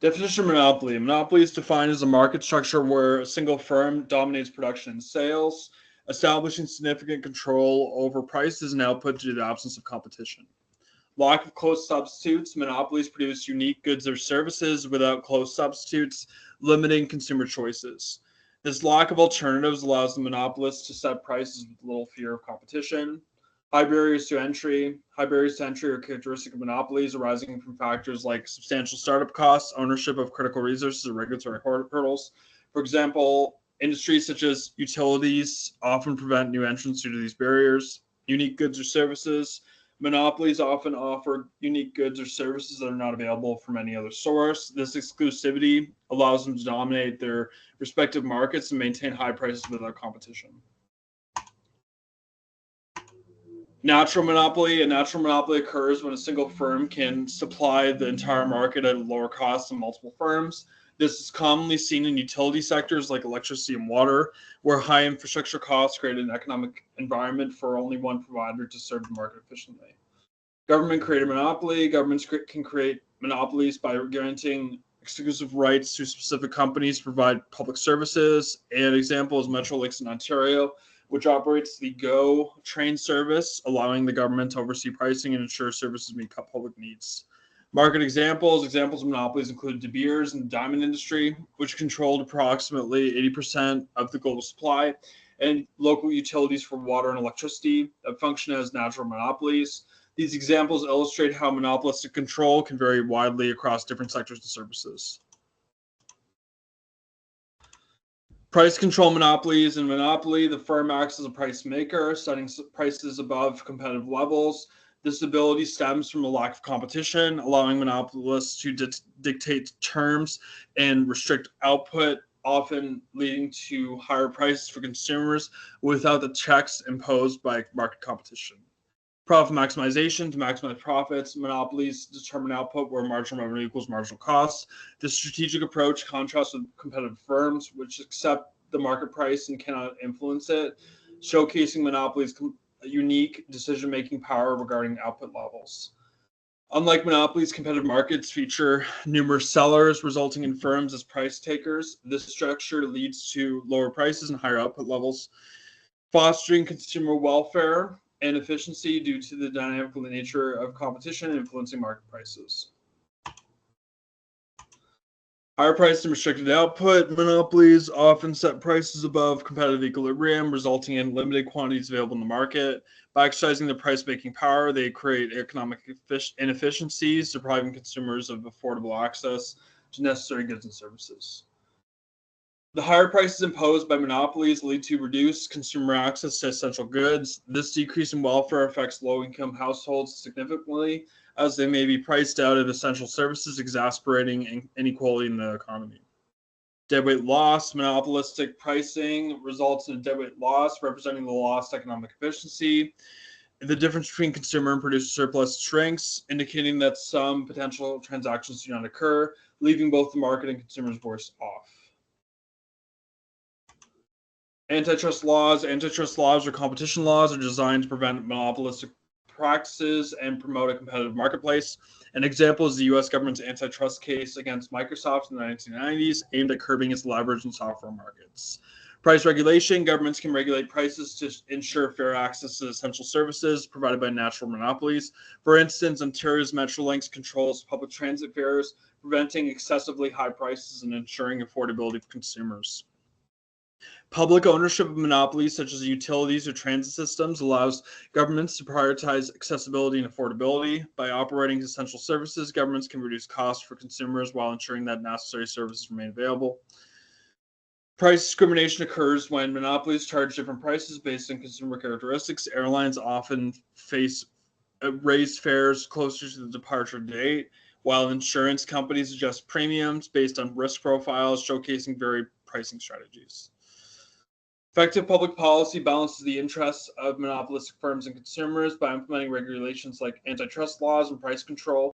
Definition of monopoly. Monopoly is defined as a market structure where a single firm dominates production and sales, establishing significant control over prices and output due to the absence of competition. Lack of close substitutes. Monopolies produce unique goods or services without close substitutes, limiting consumer choices. This lack of alternatives allows the monopolists to set prices with little fear of competition. High barriers to entry. High barriers to entry are characteristic of monopolies arising from factors like substantial startup costs, ownership of critical resources, and regulatory hurdles. For example, industries such as utilities often prevent new entrants due to these barriers. Unique goods or services. Monopolies often offer unique goods or services that are not available from any other source. This exclusivity allows them to dominate their respective markets and maintain high prices without competition. Natural monopoly. A natural monopoly occurs when a single firm can supply the entire market at a lower cost than multiple firms. This is commonly seen in utility sectors like electricity and water, where high infrastructure costs create an economic environment for only one provider to serve the market efficiently. Government created monopoly. Governments can create monopolies by granting exclusive rights to specific companies to provide public services. An example is Metrolinx in Ontario, which operates the GO train service, allowing the government to oversee pricing and ensure services meet public needs. Market examples of monopolies include De Beers in the diamond industry, which controlled approximately 80% of the global supply, and local utilities for water and electricity that function as natural monopolies. These examples illustrate how monopolistic control can vary widely across different sectors and services. Price control monopolies. In monopoly, the firm acts as a price maker, setting prices above competitive levels. This ability stems from a lack of competition, allowing monopolists to dictate terms and restrict output, often leading to higher prices for consumers without the checks imposed by market competition. Profit maximization. To maximize profits, monopolies determine output where marginal revenue equals marginal costs. This strategic approach contrasts with competitive firms, which accept the market price and cannot influence it, showcasing monopolies' unique decision-making power regarding output levels. Unlike monopolies, competitive markets feature numerous sellers, resulting in firms as price takers. This structure leads to lower prices and higher output levels, fostering consumer welfare and efficiency due to the dynamic nature of competition influencing market prices. Higher prices and restricted output. Monopolies often set prices above competitive equilibrium, resulting in limited quantities available in the market. By exercising their price-making power, they create economic inefficiencies, depriving consumers of affordable access to necessary goods and services. The higher prices imposed by monopolies lead to reduced consumer access to essential goods. This decrease in welfare affects low-income households significantly, as they may be priced out of essential services, exacerbating inequality in the economy. Deadweight loss. Monopolistic pricing results in a deadweight loss, representing the lost economic efficiency. The difference between consumer and producer surplus shrinks, indicating that some potential transactions do not occur, leaving both the market and consumers worse off. Antitrust laws. Antitrust laws or competition laws are designed to prevent monopolistic practices and promote a competitive marketplace. An example is the U.S. government's antitrust case against Microsoft in the 1990s, aimed at curbing its leverage in software markets. Price regulation. Governments can regulate prices to ensure fair access to essential services provided by natural monopolies. For instance, Ontario's Metrolinx controls public transit fares, preventing excessively high prices and ensuring affordability for consumers. Public ownership of monopolies such as utilities or transit systems allows governments to prioritize accessibility and affordability. By operating essential services, governments can reduce costs for consumers while ensuring that necessary services remain available. Price discrimination occurs when monopolies charge different prices based on consumer characteristics. Airlines often face raised fares closer to the departure date, while insurance companies adjust premiums based on risk profiles, showcasing varied pricing strategies. Effective public policy balances the interests of monopolistic firms and consumers by implementing regulations like antitrust laws and price control.